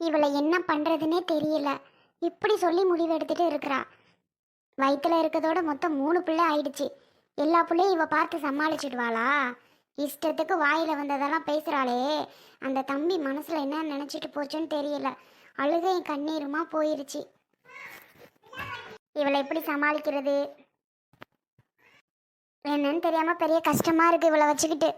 இவளை என்ன பண்றதுன்னே தெரியல. இப்படி சொல்லி முடிவு எடுத்துட்டு இருக்கிறா. வயித்துல இருக்கதோட மொத்தம் 3 பிள்ளை ஆயிடுச்சு. எல்லா பிள்ளையும் இவ பார்த்து சமாளிச்சிடுவாளா? இஷ்டத்துக்கு வாயில வந்ததெல்லாம் பேசுறாளே. அந்த தம்பி மனசுல என்ன நினைச்சிட்டு போச்சுன்னு தெரியல. அழுகையும் கண்ணீருமா போயிருச்சு. இவளை எப்படி சமாளிக்கிறது என்னன்னு தெரியாம பெரிய கஷ்டமா இருக்கு இவளை வச்சுக்கிட்டு.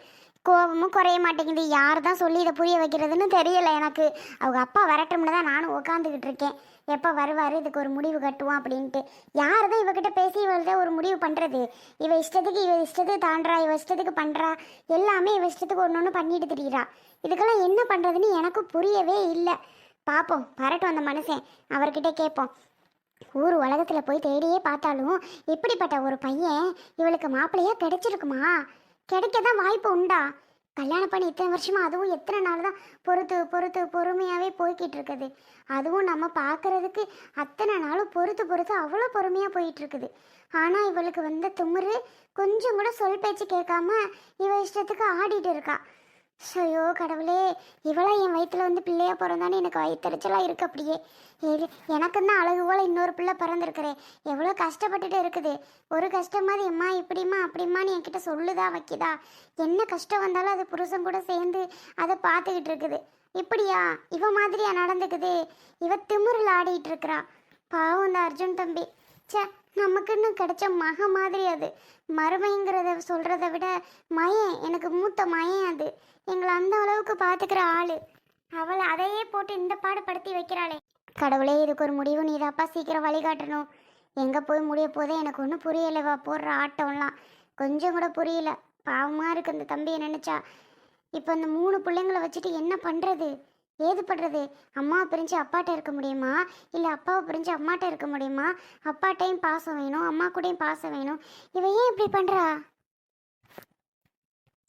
கோபமும் குறைய மாட்டேங்குது. யார் தான் சொல்லி இதை புரிய வைக்கிறதுன்னு தெரியல எனக்கு. அவங்க அப்பா வரட்டும்னு தான் நானும் உட்காந்துக்கிட்டு இருக்கேன். எப்போ வருவார், இதுக்கு ஒரு முடிவு கட்டுவோம் அப்படின்ட்டு. யார் தான் இவகிட்ட பேசி இவள்கிட்ட ஒரு முடிவு பண்ணுறது? இவ இஷ்டத்துக்கு தாண்டா, இவ இஷ்டத்துக்கு பண்ணுறா. எல்லாமே இவ இஷ்டத்துக்கு ஒன்று ஒன்று பண்ணிட்டு திரியிறா. இதுக்கெல்லாம் என்ன பண்ணுறதுன்னு எனக்கு புரியவே இல்லை. பார்ப்போம், வரட்டும் அந்த மனுஷன், அவர்கிட்ட கேட்போம். ஊர் உலகத்தில் போய் தேடியே பார்த்தாலும் இப்படிப்பட்ட ஒரு பையன் இவளுக்கு மாப்பிள்ளையா கிடைச்சிருக்குமா? கிடைக்க தான் வாய்ப்பு உண்டா? கல்யாணம் பண்ணி இத்தனை வருஷமா, அதுவும் எத்தனை நாள் தான் பொறுத்து பொறுத்து பொறுமையாகவே போய்கிட்டு இருக்குது. அதுவும் நம்ம பார்க்கறதுக்கு அத்தனை நாளும் பொறுத்து பொறுத்து அவ்வளோ பொறுமையாக போயிட்டு இருக்குது. ஆனால் இவளுக்கு வந்த திமிரு கொஞ்சம் கூட சொல் பேச்சு கேட்காம இவ இஷ்டத்துக்கு ஆடிட்டு இருக்கா. ஐயோ கடவுளே, இவளா என் வயிற்றுல வந்து பிள்ளையா பிறந்தானே எனக்கு வயிற்றுச்சலாக இருக்கு. அப்படியே எனக்கு தான் அழகு போல இன்னொரு பிள்ளை பிறந்திருக்கிறேன். எவ்வளோ கஷ்டப்பட்டுட்டு இருக்குது. ஒரு கஷ்டமாதிரி எம்மா இப்படிம்மா அப்படிம்மான்னு என்கிட்ட சொல்லுதா வைக்குதா? என்ன கஷ்டம் வந்தாலும் அது புருஷன் கூட சேர்ந்து அதை பார்த்துக்கிட்டு இருக்குது. இப்படியா இவ மாதிரியா நடந்துக்குது? இவ திமிரில் ஆடிட்டு இருக்கிறா. பாவம் இந்த அர்ஜுன் தம்பி. சே, நமக்குன்னு கிடைச்ச மக மாதிரி அது. மருமைங்கிறத சொல்கிறத விட மயன், எனக்கு மூத்த மயன் அது. எங்களை அந்த அளவுக்கு பார்த்துக்கிற ஆள். அவளை அதையே போட்டு இந்த பாடுபடுத்தி வைக்கிறாளே. கடவுளே, இதுக்கு ஒரு முடிவு நீதாப்பா சீக்கிரம் வழிகாட்டணும். எங்கே போய் முடிய போதே எனக்கு ஒன்றும் புரியலைவா. போடுற ஆட்டம்லாம் கொஞ்சம் கூட புரியல. பாவமாக இருக்கு அந்த தம்பியை நினச்சா. இப்போ அந்த 3 பிள்ளைங்களை வச்சுட்டு என்ன பண்ணுறது, ஏது பண்ணுறது? அம்மாவை பிரிஞ்சு அப்பாட்ட இருக்க முடியுமா? இல்லை அப்பாவை பிரிஞ்சு அம்மாட்ட இருக்க முடியுமா? அப்பாட்டையும் பாசம் வேணும், அம்மா கூடயும் பாசம் வேணும். இவ ஏன் இப்படி பண்ணுறா?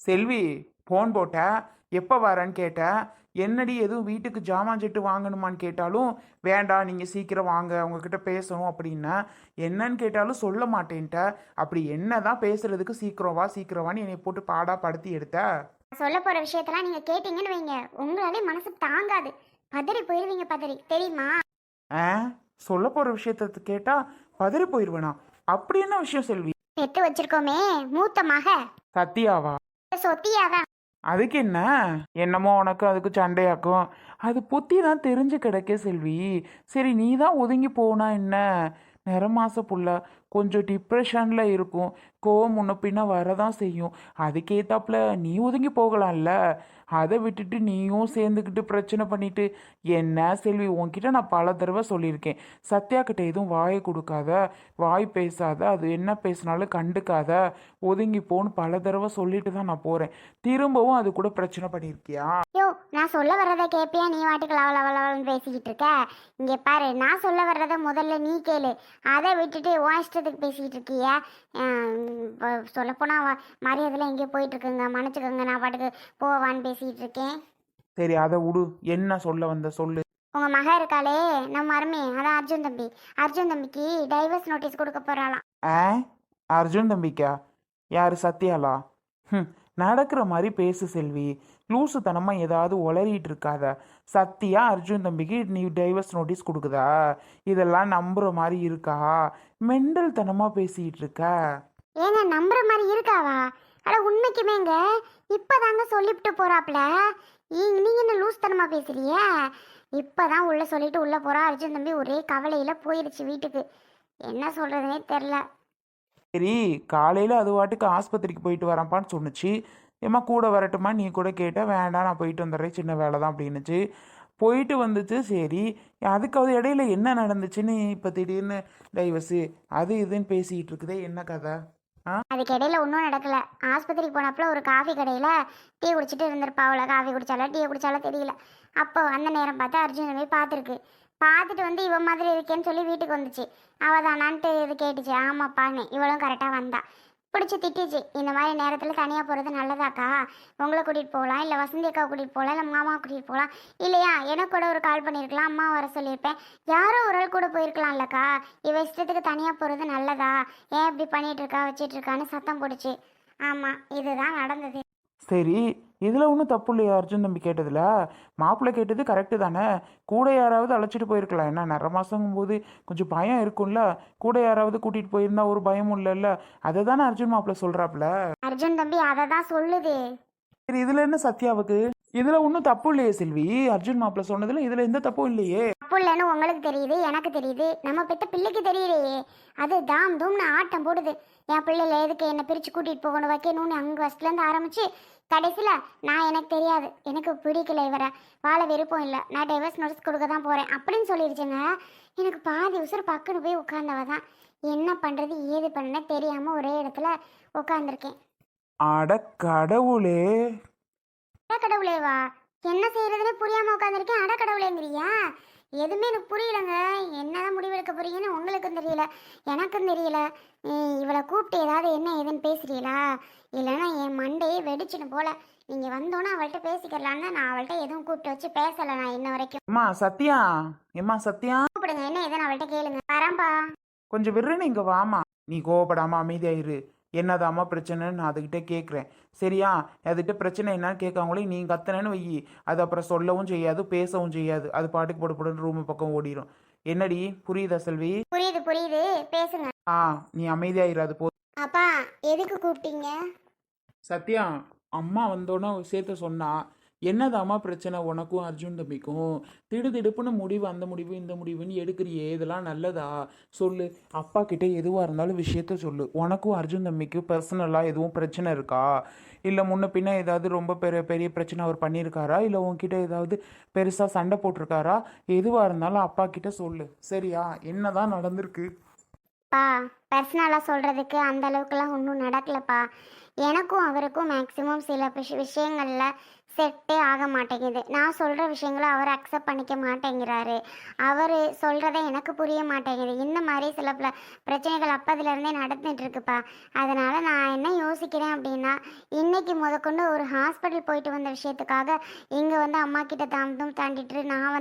செல்வி, ஃபோன் போட்ட, எப்போ வரேன்னு கேட்டேன். என்னடி எதுவும் வீட்டுக்கு ஜாமான் செட்டு வாங்கணுமான்னு கேட்டாலும் வேண்டாம், நீங்கள் சீக்கிரம் வாங்க, உங்ககிட்ட பேசணும் அப்படின்னா. என்னன்னு கேட்டாலும் சொல்ல மாட்டேன்ட்ட. அப்படி என்ன தான் பேசுறதுக்கு சீக்கிரம் வா சீக்கிரம் வான்னு என்னை போட்டு பாடா படுத்தி எடுத்த? சொல்ல போகிற விஷயத்தெல்லாம் நீங்கள் கேட்டிங்கன்னு வைங்க, உங்களாலே மனசு தாங்காது. பதறி போயிடுவீங்க. பதறி தெரியுமா? ஆ, சொல்ல போகிற விஷயத்த கேட்டால் பதறி போயிடுவேனா? அப்படி என்ன விஷயம் செல்வி? பெத்து வச்சிருக்கோமே மூத்த மக சத்தியாவா? சொத்தியாதான். அதுக்கு என்ன? என்னமோ உனக்கு அதுக்கு சண்டையாக்கும். அது புத்தி தான் தெரிஞ்சு கிடைக்க செல்வி. சரி, நீ தான் ஒதுங்கி போனா என்ன? நிறமாச புள்ள கொஞ்சம் டிப்ரெஷனில் இருக்கும். கோவம் முன்ன பின்ன வரதான் செய்யும். அதுக்கேத்தாப்புல நீ ஒதுங்கி போகலாம்ல. அதை விட்டுட்டு நீயும் சேர்ந்துக்கிட்டு பிரச்சனை பண்ணிட்டு என்ன செல்வி? உன்கிட்ட நான் பல தடவை சொல்லியிருக்கேன். சத்யா கிட்ட எதுவும் வாயை கொடுக்காத, வாய் பேசாத, அது என்ன பேசினாலும் கண்டுக்காத, ஒதுங்கி போன்னு பல தடவை சொல்லிட்டு தான் நான் போகிறேன். திரும்பவும் அது கூட பிரச்சனை பண்ணியிருக்கியா? யோ, நான் சொல்ல வர்றதை கேட்பியா? நீ வாட்டுக்கு லவலவலன்னு பேசிக்கிட்டு இருக்க. இங்கே பாரு, நான் சொல்ல வர்றதை முதல்ல நீ கேளு. அதை விட்டுட்டு உன் இஷ்டத்துக்கு பேசிக்கிட்டு இருக்கியா? சொல்லப்போனால் மரியாதையில் எங்கேயோ போயிட்டுருக்குங்க, மன்னிச்சுக்கோங்க, நான் பாட்டுக்கு போவான்னு பேசிக்கிட்டு இருக்கேன். சரி, அதை விடு. என்ன சொல்ல வந்த சொல்லு. உங்கள் மக இருக்காளே, நம்ம அருமை, அதான் அர்ஜுன் தம்பி. அர்ஜுன் தம்பிக்கு டைவர்ஸ் நோட்டீஸ் கொடுக்க போகிறாளாம். ஆ, அர்ஜுன் தம்பிக்கா? யார், சத்யாலா? நடக்கிற மாதிரி பேசு செல்வி. லூசுத்தனமாக ஏதாவது உளறிட்டு இருக்காத. சத்யா அர்ஜுன் தம்பிக்கு நீ டைவர்ஸ் நோட்டீஸ் கொடுக்குதா? இதெல்லாம் நம்புற மாதிரி இருக்கா? மெண்டல் தனமாக பேசிகிட்டு இருக்க. ஏங்க நம்புற மாதிரி இருக்காவா? அட உண்மைக்குமேங்க, இப்போதாங்க சொல்லிவிட்டு போகிறாப்புல. நீங்கள் என்ன லூஸ் தனமாக பேசுறிய? இப்போதான் உள்ளே சொல்லிட்டு உள்ளே போகிறா. அர்ஜுன் தம்பி ஒரே கவலையில் போயிருச்சு வீட்டுக்கு. என்ன சொல்கிறதுனே தெரில. சரி, காலையில் அது வாட்டுக்கு ஆஸ்பத்திரிக்கு போயிட்டு வரப்பான்னு சொன்னுச்சு. ஏம்மா கூட வரட்டுமா நீ கூட கேட்ட. வேண்டாம், நான் போயிட்டு வந்துடுறேன், சின்ன வேலை தான் அப்படின்னுச்சு. போயிட்டு வந்துச்சு. சரி, அதுக்காவது இடையில என்ன நடந்துச்சுன்னு இப்போ திடீர்னு டைவர்ஸு அது இதுன்னு பேசிக்கிட்டு இருக்குதே, என்ன கதை? அதுக்கு இடையில ஒன்றும் நடக்கல. ஆஸ்பத்திரிக்கு போனப்பல ஒரு காஃபி கடையில் டீ குடிச்சிட்டு இருந்திருப்பாவுல. காஃபி குடிச்சாலோ டீ குடிச்சாலோ தெரியல. அப்போ அந்த நேரம் பார்த்து அர்ஜுன் போய் பார்த்துருக்கு. பார்த்துட்டு வந்து இவன் மாதிரி இருக்கேன்னு சொல்லி வீட்டுக்கு வந்துச்சு. அவள் தானான்ட்டு இது கேட்டுச்சு. ஆமாப்பான்னு இவளும் கரெக்டாக வந்தா. பிடிச்சி திட்டிச்சு. இந்த மாதிரி நேரத்தில் தனியாக போகிறது நல்லதாக்கா? உங்களை கூட்டிகிட்டு போகலாம், இல்லை வசந்தி அக்காவை கூட்டிகிட்டு போகலாம், இல்லை மாமாவை கூட்டிகிட்டு போகலாம். இல்லையா எனக்கு கூட ஒரு கால் பண்ணியிருக்கலாம், அம்மா வர சொல்லியிருப்பேன். யாரோ ஒரு ஆள் கூட போயிருக்கலாம்லக்கா. இவ இஷ்டத்துக்கு தனியாக போகிறது நல்லதா? ஏன் இப்படி பண்ணிகிட்டு இருக்கா வச்சிட்டு இருக்கான்னு சத்தம் போடுச்சு. ஆமாம், இதுதான் நடந்தது. சரி, இதில் ஒன்றும் தப்பு இல்லையா அர்ஜுன் தம்பி கேட்டதில்? மாப்பிள்ளை கேட்டது கரெக்டு தானே. கூட யாராவது அழைச்சிட்டு போயிருக்கலாம். என்ன நிற மாதங்கும் போது கொஞ்சம் பயம் இருக்கும்ல. கூட யாராவது கூட்டிகிட்டு போயிருந்தா ஒரு பயமும் இல்லைல்ல. அதை தானே அர்ஜுன் மாப்பிள்ளை சொல்கிறாப்புல. அர்ஜுன் தம்பி அதை தான் சொல்லுது. சரி, இதில் என்ன சத்யாவுக்கு? இதில் ஒன்றும் தப்பு இல்லையே செல்வி. அர்ஜுன் மாப்பிள்ளை சொன்னதில் இதில் எந்த தப்பும் இல்லையே. தப்பு இல்லைன்னு உங்களுக்கு தெரியுது, எனக்கு தெரியுது, நம்ம பெத்த பிள்ளைக்கு தெரியலையே. அது தாம் தூம்னு ஆட்டம் போடுது. என் பிள்ளைல எதுக்கு என்னை பிரித்து கூட்டிகிட்டு போகணும் வைக்கணும்னு அங்கே ஃபஸ்ட்லேருந்து ஆரம்பித்து கடைசியில் நான் எனக்கு தெரியாது, எனக்கு பிடிக்கல, இவரை வாழ விருப்பம் இல்லை, நான் டைவர்ஸ் நோட்டீஸ் கொடுக்க தான் போகிறேன் அப்படின்னு சொல்லிடுச்சுங்க. எனக்கு பாதி உசுறு பக்குன்னு போய் உட்காந்தவ தான். என்ன பண்ணுறது ஏது பண்ண தெரியாமல் ஒரே இடத்துல உட்காந்துருக்கேன். அட கடவுளே. கடவுளேவா? என்ன செய்யறதுன்னு புரியாம உட்காந்துருக்கேன். அட கடவுளேங்கிறியா? எதுவுமே எனக்கு புரியலங்க. என்னதான் முடிவெடுக்க போறீங்கன்னு உங்களுக்கும் தெரியல, எனக்கும் தெரியல. இவளை கூப்பிட்டு ஏதாவது என்ன ஏதுன்னு பேசுறீங்களா? இல்லைன்னா என் மண்டையே வெடிச்சுன்னு போல. நீங்க வந்தோன்னே அவள்கிட்ட பேசிக்கலான்னு நான் அவள்கிட்ட எதுவும் கூப்பிட்டு வச்சு பேசலை நான் இன்ன வரைக்கும். அம்மா சத்யா, எம்மா சத்யா, கூப்பிடுங்க, என்ன ஏதுன்னு அவள்கிட்ட கேளுங்க. வரேன்பா. கொஞ்சம் விடுறேன்னு இங்கே வாமா. நீ கோவப்படாமல் அமைதியாயிரு. என்னதாம்மா பிரச்சனைன்னு நான் அதுக்கிட்ட கேட்குறேன். சரியா? அதுக்கிட்ட பிரச்சனை என்னன்னு கேட்காங்களே நீ கத்துனேன்னு வை. அது அப்புறம் சொல்லவும் செய்யாது, பேசவும் செய்யாது. அது பாட்டுக்கு போட்டு ரூமு பக்கம் ஓடிடும். என்னடி, புரியுதா செல்வி? புரியுது புரியுது, பேசுங்க. நீ அமைதியாயிரு. அது போ. அப்பா எதுக்கு கூப்பிட்டீங்க? சத்யா, அம்மா வந்தோன்னே சேர்த்து சொன்னா என்னதாம்மா பிரச்சனை உனக்கும் அர்ஜுன் தம்பிக்கும்? திடுதிடுப்புன்னு முடிவு, அந்த முடிவு இந்த முடிவுன்னு எடுக்கிறியே, இதெல்லாம் நல்லதா? சொல்லு. அப்பா கிட்ட எதுவாக இருந்தாலும் விஷயத்த சொல்லு. உனக்கும் அர்ஜுன் தம்பிக்கு பர்சனலாக எதுவும் பிரச்சனை இருக்கா? இல்லை முன்ன பின்ன ஏதாவது ரொம்ப பெரிய பெரிய பிரச்சனை அவர் பண்ணியிருக்காரா? இல்லை உன்கிட்ட ஏதாவது பெருசாக சண்டை போட்டிருக்காரா? எதுவாக இருந்தாலும் அப்பா கிட்ட சொல்லு. சரியா? என்னதான் நடந்திருக்கு? பா பர்சனலாக சொல்கிறதுக்கு அந்த அளவுக்குலாம் ஒன்றும் நடக்கலப்பா. எனக்கும் அவருக்கும் மேக்ஸிமம் சில விஷயங்களில் செட்டே ஆக மாட்டேங்குது. நான் சொல்கிற விஷயங்களை அவர் அக்செப்ட் பண்ணிக்க மாட்டேங்கிறாரு. அவர் சொல்கிறத எனக்கு புரிய மாட்டேங்குது. இந்த மாதிரி சில பிரச்சனைகள் அப்போதுலேருந்தே நடந்துட்டுருக்குப்பா. அதனால் நான் என்ன யோசிக்கிறேன் அப்படின்னா, இன்றைக்கி முதற்கொண்டு ஒரு ஹாஸ்பிட்டல் போயிட்டு வந்த விஷயத்துக்காக இங்கே வந்து அம்மா கிட்ட தாண்டிட்டு நான்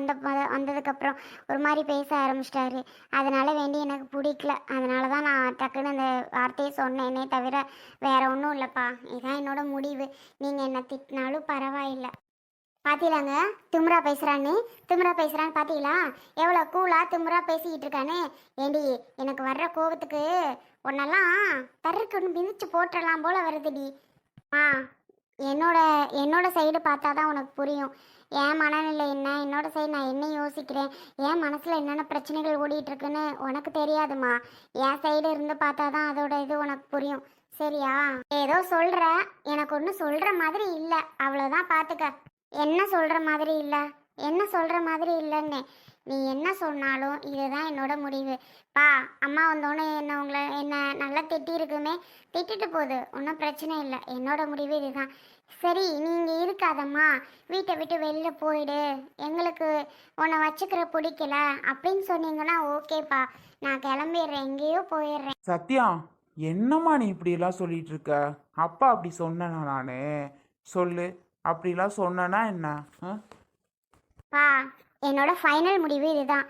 வந்ததுக்கப்புறம் ஒரு மாதிரி பேச ஆரம்பிச்சிட்டாரு. அதனால் வேண்டி எனக்கு பிடிக்கல. அதனால தான் நான் டக்குன்னு அந்த வார்த்தையை சொன்னேனே தவிர வேற ஒன்றும் இல்லைப்பா. இதுதான் என்னோட முடிவு. நீங்கள் என்ன திட்டினாலும் பரவாயில்லை. பார்த்தீங்களாங்க, திமுறா பேசுகிறான்னு பார்த்தீங்களா? எவ்வளோ கூலாக திமுறா பேசிக்கிட்டு இருக்கானே. ஏண்டி, எனக்கு வர்ற கோபத்துக்கு ஒன்னெல்லாம் தருக்கு ஒன்று மிதிச்சு போட்டுடலாம் போல வருதுடி. என்னோட சைடு பார்த்தா தான் உனக்கு புரியும். என் மனநிலை என்ன, என்னோட சைடு நான் என்ன யோசிக்கிறேன், என் மனசில் என்னென்ன பிரச்சனைகள் ஓடிட்டுருக்குன்னு உனக்கு தெரியாதுமா. என் சைடு இருந்து பார்த்தா தான் அதோட இது உனக்கு புரியும். சரியா? ஏதோ சொல்கிற, எனக்கு ஒன்றும் சொல்கிற மாதிரி இல்லை, அவ்வளோதான். பார்த்துக்க. என்ன சொல்கிற மாதிரி இல்லை, என்ன சொல்கிற மாதிரி இல்லைன்னு நீ என்ன சொன்னாலும் இதுதான் என்னோட முடிவு. பா, அம்மா வந்தோடனே என்ன நல்லா திட்டிருக்குமே, திட்டிட்டு போகுது, ஒன்றும் பிரச்சனை இல்லை. என்னோட முடிவு இதுதான். சரி, நீங்கள் இருக்காதம்மா, வீட்டை விட்டு வெளில போயிடு, எங்களுக்கு உன்னை வச்சுக்கிற பிடிக்கல அப்படின்னு சொன்னீங்கன்னா ஓகேப்பா, நான் கிளம்பிடுறேன், எங்கேயோ போயிடுறேன். சத்யா, என்னம்மா நீ இப்படியெல்லாம் சொல்லிட்டு இருக்க? அப்பா அப்படி சொன்னேனா நானு? சொல்லு. அப்படிலாம் சொன்னேன்னா என்ன? பா, என்னோட ஃபைனல் முடிவு இதுதான்.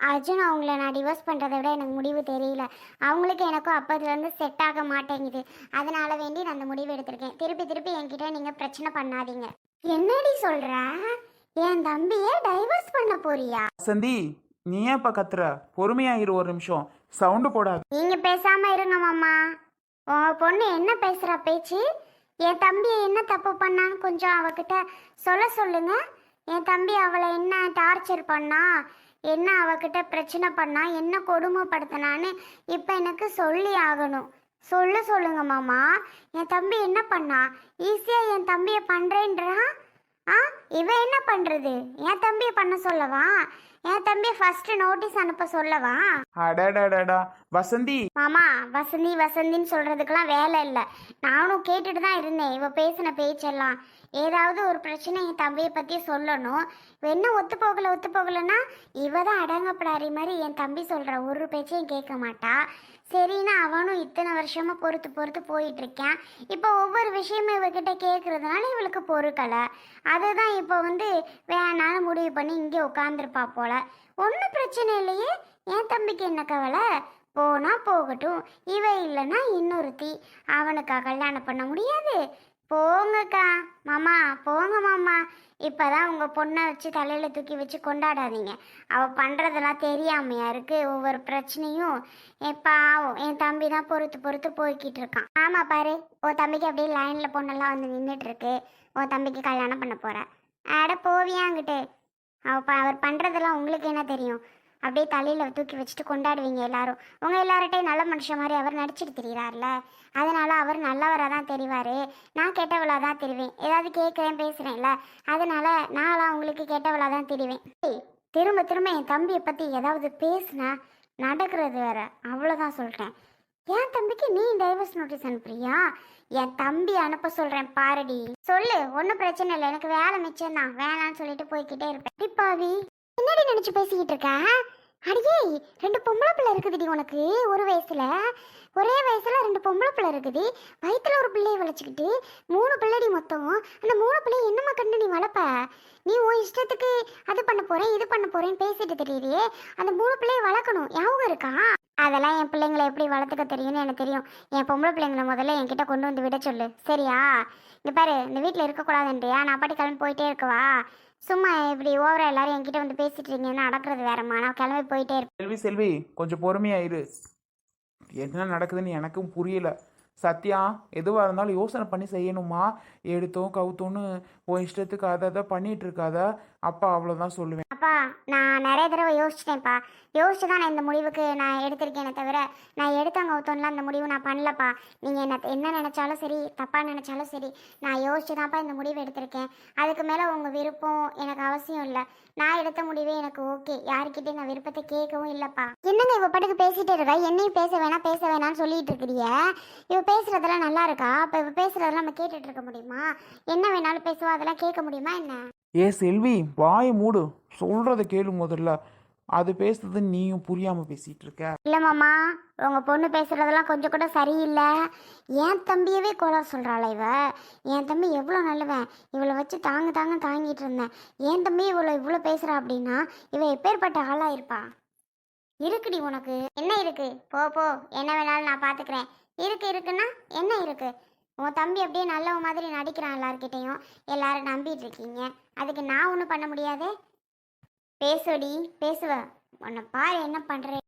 அர்ஜுன் அவங்கள நான் டிவோர்ஸ் பண்ணுறதை விட எனக்கு முடிவு தெரியல. அவங்களுக்கு எனக்கும் அப்போதுலேருந்து செட் ஆக மாட்டேங்குது. அதனால வேண்டி நான் அந்த முடிவு எடுத்திருக்கேன். திருப்பி என்கிட்ட நீங்கள் பிரச்சனை பண்ணாதீங்க. என்னடி சொல்கிற? என் தம்பியை டைவர்ஸ் பண்ண போறியா? சந்தி, நீ ஏன் இப்போ கத்துற? பொறுமையாயிரு, ஒரு நிமிஷம். சவுண்டு போடாது. நீங்கள் பேசாமல் இருங்க மாமா. உங்கள் பொண்ணு என்ன பேசுகிற பேச்சு? என் தம்பியை என்ன தப்பு பண்ணான்னு கொஞ்சம் அவகிட்ட சொல்லுங்க. என் தம்பி அவளை என்ன டார்ச்சர் பண்ணா, என்ன அவகிட்ட பிரச்சனை பண்ணா, என்ன கொடுமைப்படுத்தினான்னு இப்போ எனக்கு சொல்லி ஆகணும். சொல்லுங்க மாமா. என் தம்பி என்ன பண்ணா? ஈஸியாக என் தம்பியை பண்ணுறேன்றான். இவ என்ன பண்ணுறது? என் தம்பியை பண்ண சொல்லவா? என் தம்பியை ஃபர்ஸ்ட் நோட்டீஸ் அனுப்ப சொல்லவா? அடடடடா வசந்தி. மாமா, வசந்தின்னு சொல்றதுக்கெல்லாம் வேலை இல்லை. நானும் கேட்டுட்டு தான் இருந்தேன் இவ பேசின பேச்செல்லாம். ஏதாவது ஒரு பிரச்சனை என் தம்பியை பற்றி சொல்லணும். என்ன ஒத்து போகலைன்னா இவ தான் அடங்கப்படாரி மாதிரி என் தம்பி சொல்கிற ஒரு பேச்சையும் கேட்க மாட்டா. சரின்னு அவனும் இத்தனை வருஷமா பொறுத்து போயிட்டு இருக்கேன். இப்போ ஒவ்வொரு விஷயமும் இவகிட்ட கேட்கறதுனால இவளுக்கு பொறுக்கலை. அதுதான் இப்போ வந்து வேணாலும் முடிவு பண்ணி இங்கே உட்காந்துருப்பா போல. ஒன்றும் பிரச்சனை இல்லையே, என் தம்பிக்கு என்ன கவலை? போனா போகட்டும். இவ இல்லைன்னா இன்னொருத்தி, அவனுக்கா கல்யாணம் பண்ண முடியாது? போங்கக்கா. மாமா போங்க மாமா. இப்பதான் உங்க பொண்ணை வச்சு தலையில தூக்கி வச்சு கொண்டாடாதீங்க. அவ பண்றதெல்லாம் தெரியாமையா இருக்கு. ஒவ்வொரு பிரச்சனையும் என் பாவம் என் தம்பி தான் பொறுத்து பொறுத்து போய்கிட்டு இருக்கான். ஆமா பாரு, உன் தம்பிக்கு அப்படியே லைன்ல பொண்ணெல்லாம் வந்து நின்றுட்டு இருக்கு. உன் தம்பிக்கு கல்யாணம் பண்ண போற. அட போவியாங்கிட்டு. அவர் பண்றதெல்லாம் உங்களுக்கு என்ன தெரியும்? அப்படியே தலையில தூக்கி வச்சுட்டு கொண்டாடுவீங்க எல்லாரும். உங்க எல்லார்ட்டையும் நல்ல மனுஷன் மாதிரி அவர் நடிச்சிட்டு திரியிறாருல, அதனால அவர் நல்லவராக தான் தெரிவாரு. நான் கெட்டவளாக தான் தெரிவேன். ஏதாவது கேட்குறேன் பேசுறேன்ல, அதனால நான்லாம் உங்களுக்கு கெட்டவளாக தான் தெரிவேன். திரும்ப திரும்ப என் தம்பியை பத்தி ஏதாவது பேசுனா நடக்கிறது வேற. அவ்வளோதான் சொல்றேன். என் தம்பிக்கு நீ டைவர்ஸ் நோட்டீஸ் அனுப்புறியா? என் தம்பி அனுப்ப சொல்றேன் பாருடி. சொல்லு, ஒன்றும் பிரச்சனை இல்லை, எனக்கு வேலை மிச்சம் தான். வேணான்னு சொல்லிட்டு போய்கிட்டே இருப்பேன். டிப்பாவி என்னடி நினைச்சு பேசிக்கிட்டு இருக்க? அடியே, 2 பொம்பளை பிள்ளை இருக்குதுடி உனக்கு. ஒரு வயசுல ஒரே வயசுல 2 பொம்பளை பிள்ளை இருக்குது. வயிற்றுல ஒரு பிள்ளையை வளைச்சிக்கிட்டு 3 பிள்ளைடி மொத்தம். அந்த 3 பிள்ளைய என்னம்மா கண்டு நீ வளர்ப்ப? நீ உன் இஷ்டத்துக்கு அது பண்ண போறேன் இது பண்ண போறேன்னு பேசிட்டு தெரியுறியே. அந்த 3 பிள்ளைய வளர்க்கணும், ஞாபகம் இருக்கா? அதெல்லாம் என் பிள்ளைங்களை எப்படி வளர்த்துக்க தெரியும்னு எனக்கு தெரியும். என் பொம்பளை பிள்ளைங்களை முதல்ல என்கிட்ட கொண்டு வந்து விட சொல்லு, சரியா? இங்க பாரு, இந்த வீட்டில் இருக்கக்கூடாதுன்றியா? நான் பாட்டி கிளம்பி போயிட்டே இருக்கவா? சும்மா இப்படி ஓவரா எல்லாரும் என்கிட்ட வந்து பேசிட்டு இருக்கீங்கன்னா நடக்கிறது வேறம்மா. நான் கிளம்பி போயிட்டே இருப்பேன். செல்வி செல்வி, கொஞ்சம் பொறுமையாயிரு. என்ன நடக்குதுன்னு எனக்கும் புரியல. சத்யா, எதுவாக இருந்தாலும் யோசனை பண்ணி செய்யணுமா? எடுத்தோம் கவுத்தோன்னு உன் இஷ்டத்துக்கு அதை பண்ணிட்டு இருக்காத. அப்பா அவ்வளோதான் சொல்லுவேன். அப்பா, நான் நிறைய தடவை யோசிச்சிட்டேன்ப்பா. யோசிச்சு தான் நான் இந்த முடிவுக்கு நான் எடுத்திருக்கேனே தவிர, நான் எடுத்தவங்க ஒருத்தவங்களாம் இந்த முடிவு நான் பண்ணலப்பா. நீங்கள் என்ன நினச்சாலும் சரி, தப்பாக நினச்சாலும் சரி, நான் யோசிச்சு தான்ப்பா இந்த முடிவு எடுத்திருக்கேன். அதுக்கு மேலே உங்கள் விருப்பம் எனக்கு அவசியம் இல்லை. நான் எடுத்த முடிவே எனக்கு ஓகே. யாருக்கிட்டே நான் விருப்பத்தை கேட்கவும் இல்லைப்பா. என்னங்க இவ பாட்டுக்கு பேசிகிட்டே இருக்கா? என்னையும் பேச வேணாம்னு சொல்லிட்டு இருக்கிறிய. இவ பேசுகிறதெல்லாம் நல்லா இருக்கா? அப்போ இவ பேசுகிறதெல்லாம் நம்ம கேட்டுட்டு இருக்க முடியுமா? என்ன வேணாலும் பேசுவா, அதெல்லாம் கேட்க முடியுமா என்ன? ஏ செல்வி, வாயை மூடு. சொல்கிறத கேளு முதல்ல. அது பேசுறது நீயும் புரியாமல் பேசிகிட்டு இருக்க. இல்லை மாமா, உங்கள் பொண்ணு பேசுகிறதெல்லாம் கொஞ்சம் கூட சரியில்லை. என் தம்பியவே கொலை சொல்கிறாள் இவ. என் தம்பி எவ்வளோ நல்லவன். இவளை வச்சு தாங்கிட்டு இருந்தேன். என் தம்பி இவ்வளோ பேசுகிறா அப்படின்னா இவ எப்பேற்பட்ட ஆளாக இருப்பா? இருக்குடி உனக்கு. என்ன இருக்கு? போ போ, என்ன வேணாலும் நான் பார்த்துக்கிறேன். இருக்குன்னா என்ன இருக்கு? உன் தம்பி அப்படியே நல்லவ மாதிரி நடிக்கிறான் எல்லார்கிட்டையும். எல்லாரும் நம்பிட்டு இருக்கீங்க. அதுக்கு நான் ஒன்றும் பண்ண முடியாதே. பேசுடி, பேசுவ. உன்னை பாரு என்ன பண்ணுறேன்.